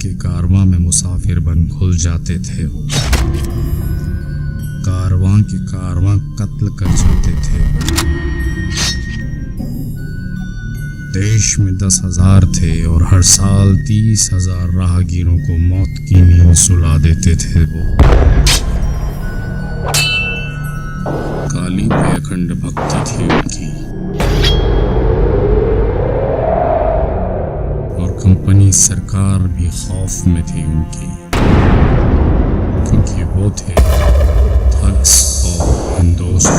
के कारवां में मुसाफिर बन घुल जाते थे वो। कारवां के कारवां कत्ल कर जाते थे। देश में 10,000 थे और हर साल 30,000 राहगीरों को मौत की नींद सुला देते थे वो। काली पे अखंड भक्ति थी उनकी और कंपनी सरकार भी खौफ में थी उनकी, क्योंकि वो थे थग्स और हिंदोस्त